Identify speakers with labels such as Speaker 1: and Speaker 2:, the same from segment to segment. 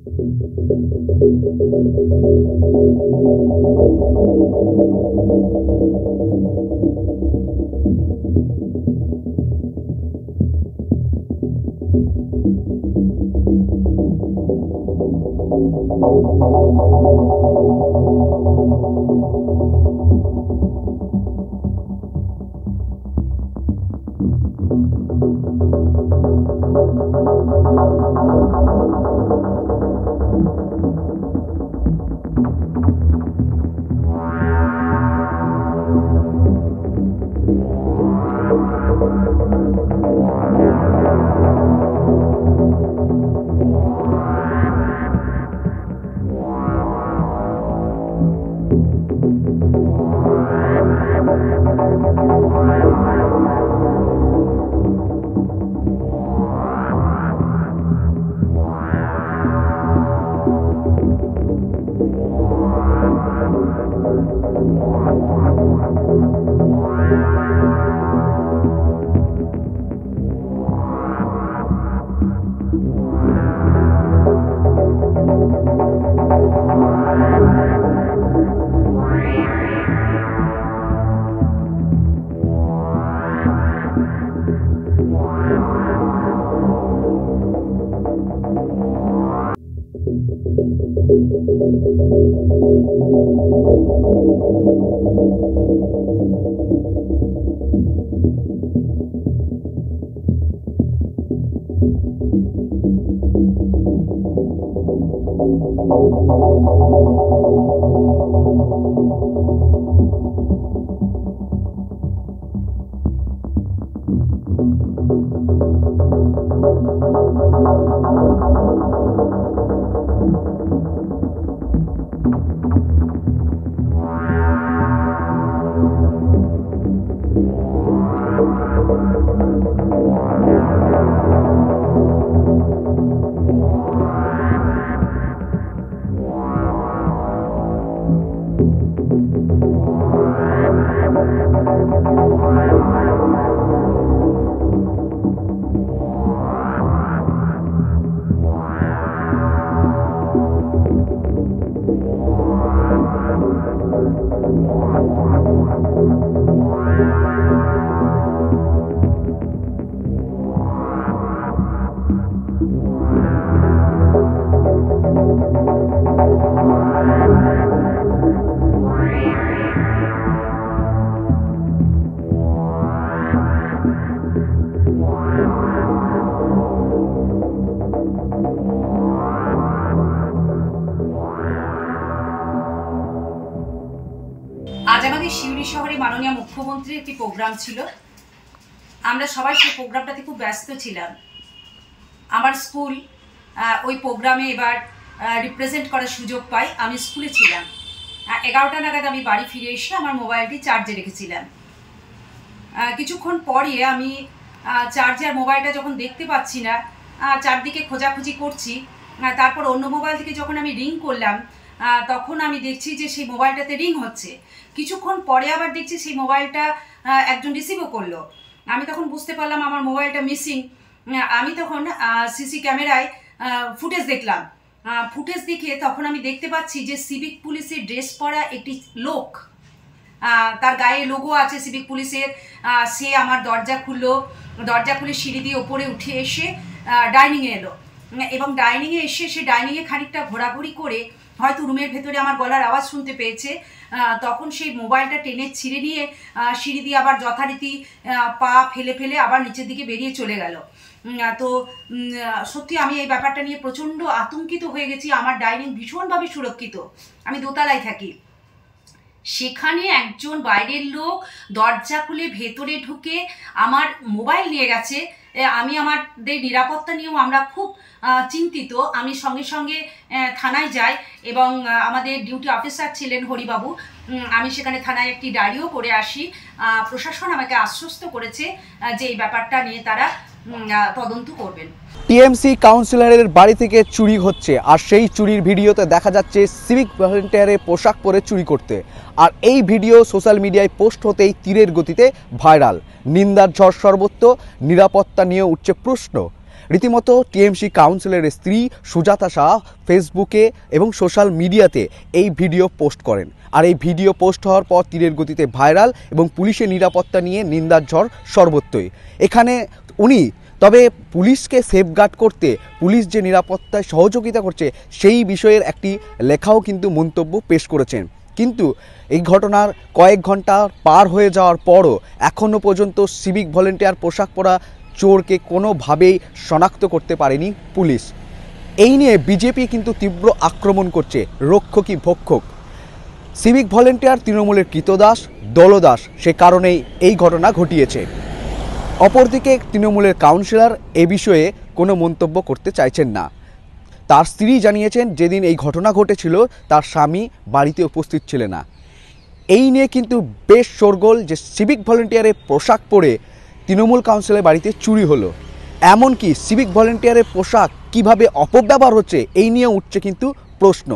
Speaker 1: आज আমাদের শিউরি শহরে মাননীয় মুখ্যমন্ত্রীর একটি প্রোগ্রাম ছিল। আমরা সবাই সেই প্রোগ্রামটাতে খুব ব্যস্ত ছিলাম। আমার স্কুল ওই প্রোগ্রামে এবার রিপ্রেজেন্ট করার সুযোগ পাই। আমি স্কুলে ছিলাম। 11টা নাগাদ আমি বাড়ি ফিরে এসে আমার মোবাইলটি চার্জে রেখেছিলাম। কিছুক্ষণ পরে আমি চার্জার মোবাইলটা যখন দেখতে পাচ্ছি না, চারদিকে খোঁজাখুঁজি করছি। তারপর অন্য মোবাইল থেকে যখন আমি রিং করলাম, তখন আমি দেখছি যে সেই মোবাইলটাতে রিং হচ্ছে। কিছুক্ষণ পরে আবার দেখছি সেই মোবাইলটা একজন রিসিভও করলো। আমি তখন বুঝতে পারলাম আমার মোবাইলটা মিসিং। আমি তখন সিসি ক্যামেরায় ফুটেজ দেখলাম। ফুটেজ দেখে তখন আমি দেখতে পাচ্ছি যে সিভিক পুলিশের ড্রেস পরা একটি লোক, তার গায়ে লোগো আছে সিভিক পুলিশের, সে আমার দরজা খুললো। দরজা খুলে সিঁড়ি দিয়ে ওপরে উঠে এসে ডাইনিংয়ে এলো এবং ডাইনিংয়ে এসে সে ডাইনিংয়ে খানিকটা ঘোরাঘুরি করে হয়তো রুমের ভেতরে আমার গলার আওয়াজ শুনতে পেয়েছে। তখন সেই মোবাইলটা টেনে ছিঁড়ে নিয়ে সিঁড়ি দিয়ে আবার যথারীতি পা ফেলে ফেলে আবার নিচের দিকে বেরিয়ে চলে গেল। তো সত্যি আমি এই ব্যাপারটা নিয়ে প্রচণ্ড আতঙ্কিত হয়ে গেছি। আমার ডাইনিং ভীষণভাবে সুরক্ষিত, আমি দোতলায় থাকি। সেখানে একজন বাইরের লোক দরজা খুলে ভেতরে ঢুকে আমার মোবাইল নিয়ে গেছে। আমি আমাদের নিরাপত্তা নিয়েও আমরা খুব চিন্তিত। আমি সঙ্গে সঙ্গে থানায় যাই এবং আমাদের ডিউটি অফিসার ছিলেন হরিবাবু, আমি সেখানে থানায় একটি ডায়েরিও করে আসি। প্রশাসন আমাকে আশ্বস্ত করেছে যে এই ব্যাপারটা নিয়ে তারা তদন্ত করবেন।
Speaker 2: টিএমসি কাউন্সিলরের বাড়ি থেকে চুরি হচ্ছে, আর সেই চুরির ভিডিওতে দেখা যাচ্ছে সিভিক ভলেন্টিয়ারের পোশাক পরে চুরি করতে। আর এই ভিডিও সোশ্যাল মিডিয়ায় পোস্ট হতেই তীরের গতিতে ভাইরাল। নিন্দার ঝড় সর্বত্র, নিরাপত্তা নিয়ে উঠছে প্রশ্ন। রীতিমতো টিএমসি কাউন্সিলরের স্ত্রী সুজাতা শাহ ফেসবুকে এবং সোশ্যাল মিডিয়াতে এই ভিডিও পোস্ট করেন। আর এই ভিডিও পোস্ট হওয়ার পর তীরের গতিতে ভাইরাল এবং পুলিশের নিরাপত্তা নিয়ে নিন্দার ঝড় সর্বত্রই। এখানে উনি তবে পুলিশকে সেফগার্ড করতে পুলিশ যে নিরাপত্তায় সহযোগিতা করছে সেই বিষয়ের একটি লেখাও কিন্তু মন্তব্য পেশ করেছেন। কিন্তু এই ঘটনার কয়েক ঘন্টা পার হয়ে যাওয়ার পরও এখনও পর্যন্ত সিভিক ভলেন্টিয়ার পোশাক পরা চোরকে কোনোভাবেই শনাক্ত করতে পারেনি পুলিশ। এই নিয়ে বিজেপি কিন্তু তীব্র আক্রমণ করছে, রক্ষকই ভক্ষক। সিভিক ভলেন্টিয়ার তৃণমূলের কৃতদাস দলদাস, সে কারণেই এই ঘটনা ঘটিয়েছে। অপরদিকে তৃণমূলের কাউন্সিলর এ বিষয়ে কোনো মন্তব্য করতে চাইছেন না। তার স্ত্রী জানিয়েছেন যেদিন এই ঘটনা ঘটেছিল তার স্বামী বাড়িতে উপস্থিত ছিলেন না। এই নিয়ে কিন্তু বেশ শোরগোল যে সিভিক ভলেন্টিয়ারের পোশাক পরে তৃণমূল কাউন্সিলের বাড়িতে চুরি হলো। এমনকি সিভিক ভলেন্টিয়ারের পোশাক কিভাবে অপব্যবহার হচ্ছে এই নিয়ে উঠছে কিন্তু প্রশ্ন।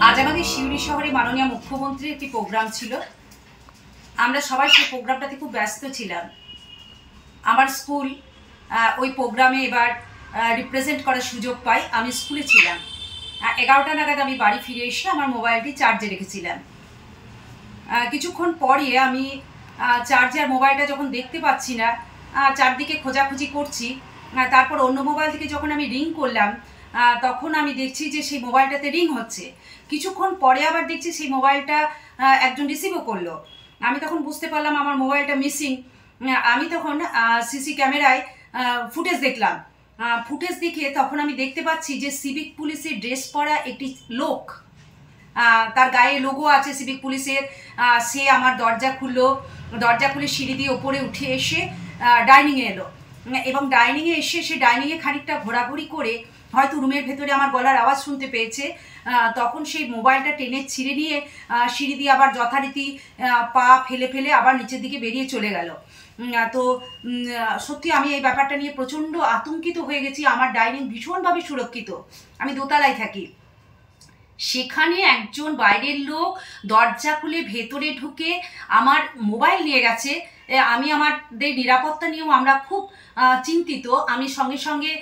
Speaker 1: আজ আমাদের শিউরি শহরে মাননীয় মুখ্যমন্ত্রীর একটি প্রোগ্রাম ছিল। আমরা সবাই সেই প্রোগ্রামটাতে খুব ব্যস্ত ছিলাম। আমার স্কুল ওই প্রোগ্রামে এবার রিপ্রেজেন্ট করার সুযোগ পাই। আমি স্কুলে ছিলাম। 11টা নাগাদ আমি বাড়ি ফিরে এসে আমার মোবাইলটি চার্জে রেখেছিলাম। কিছুক্ষণ পরে আমি চার্জার মোবাইলটা যখন দেখতে পাচ্ছি না, চারদিকে খোঁজাখুঁজি করছি। তারপর অন্য মোবাইল থেকে যখন আমি রিং করলাম তখন আমি দেখছি যে সেই মোবাইলটাতে রিং হচ্ছে। কিছুক্ষণ পরে আবার দেখছি সেই মোবাইলটা একজন রিসিভও করলো। আমি তখন বুঝতে পারলাম আমার মোবাইলটা মিসিং। আমি তখন সিসি ক্যামেরায় ফুটেজ দেখলাম। ফুটেজ দেখে তখন আমি দেখতে পাচ্ছি যে সিভিক পুলিশের ড্রেস পরা একটি লোক তার গায়ে লোগো আছে সিভিক পুলিশের। সে আমার দরজা খুলে সিঁড়ি দিয়ে ওপরে উঠে এসে ডাইনিংয়ে এলো, এবং ডাইনিংয়ে এসে সে ডাইনিংয়ে খানিকটা ঘোরাঘুরি করে হয়তো রুমের ভেতরে আমার গলার আওয়াজ শুনতে পেয়েছে। তখন সেই মোবাইলটা টেনে ছিঁড়ে নিয়ে সিঁড়ি দিয়ে আবার যথারীতি পা ফেলে আবার নিচের দিকে বেরিয়ে চলে গেল। তো সত্যি আমি এই ব্যাপারটা নিয়ে প্রচণ্ড আতঙ্কিত হয়ে গেছি। আমার ডাইনিং ভীষণভাবে সুরক্ষিত, আমি দোতলায় থাকি। সেখানে একজন বাইরের লোক দরজা খুলে ভেতরে ঢুকে আমার মোবাইল নিয়ে গেছে। আমি আমাদের নিরাপত্তা নিয়েও আমরা খুব চিন্তিত। আমি সঙ্গে সঙ্গে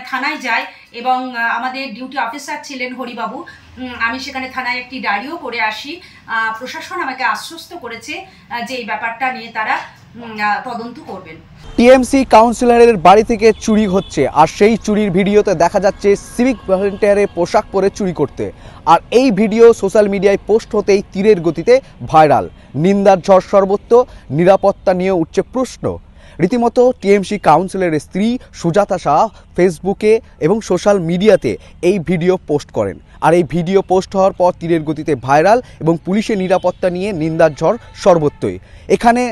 Speaker 1: থানায় যাই এবং আমাদের ডিউটি অফিসার ছিলেন হরিবাবু, আমি সেখানে থানায় একটি ডায়েরিও করে আসি। প্রশাসন আমাকে আশ্বস্ত করেছে যে এই ব্যাপারটা নিয়ে তারা তদন্ত করবেন।
Speaker 2: টিএমসি কাউন্সিলরের বাড়ি থেকে চুরি হচ্ছে, আর সেই চুরির ভিডিওতে দেখা যাচ্ছে সিভিক ভলেন্টিয়ারের পোশাক পরে চুরি করতে। আর এই ভিডিও সোশ্যাল মিডিয়ায় পোস্ট হতেই তীরের গতিতে ভাইরাল। নিন্দার ঝড় সর্বত্র, নিরাপত্তা নিয়ে উঠছে প্রশ্ন। রীতিমতো টিএমসি কাউন্সিলরের স্ত্রী সুজাতা শাহ ফেসবুকে এবং সোশ্যাল মিডিয়াতে এই ভিডিও পোস্ট করেন। আর এই ভিডিও পোস্ট হওয়ার পর তীরের গতিতে ভাইরাল এবং পুলিশের নিরাপত্তা নিয়ে নিন্দার ঝড় সর্বত্রই। এখানে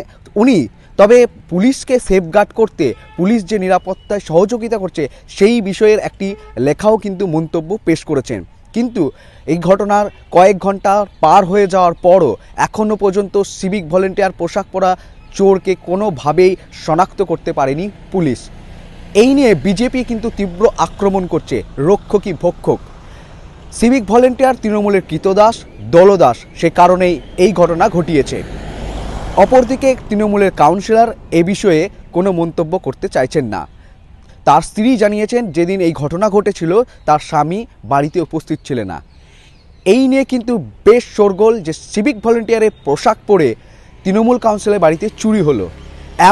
Speaker 2: উনি তবে পুলিশকে সেফগার্ড করতে পুলিশ যে নিরাপত্তায় সহযোগিতা করছে সেই বিষয়ের একটি লেখাও কিন্তু মন্তব্য পেশ করেছেন। কিন্তু এই ঘটনার কয়েক ঘন্টা পার হয়ে যাওয়ার পরও এখনও পর্যন্ত সিভিক ভলেন্টিয়ার পোশাক পরা চোরকে কোনোভাবেই শনাক্ত করতে পারেনি পুলিশ। এই নিয়ে বিজেপি কিন্তু তীব্র আক্রমণ করছে, রক্ষকই ভক্ষক। সিভিক ভলেন্টিয়ার তৃণমূলের কৃতদাস দলদাস, সে কারণেই এই ঘটনা ঘটিয়েছে। অপরদিকে তৃণমূলের কাউন্সিলর এ বিষয়ে কোনো মন্তব্য করতে চাইছেন না। তার স্ত্রী জানিয়েছেন যেদিন এই ঘটনা ঘটেছিল তার স্বামী বাড়িতে উপস্থিত ছিলেন না। এই নিয়ে কিন্তু বেশ শোরগোল যে সিভিক ভলেন্টিয়ারের পোশাক পরে তৃণমূল কাউন্সিলের বাড়িতে চুরি হলো।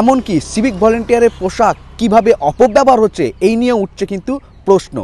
Speaker 2: এমনকি সিভিক ভলেন্টিয়ারের পোশাক কিভাবে অপব্যবহার হচ্ছে এই নিয়ে উঠছে কিন্তু প্রশ্ন।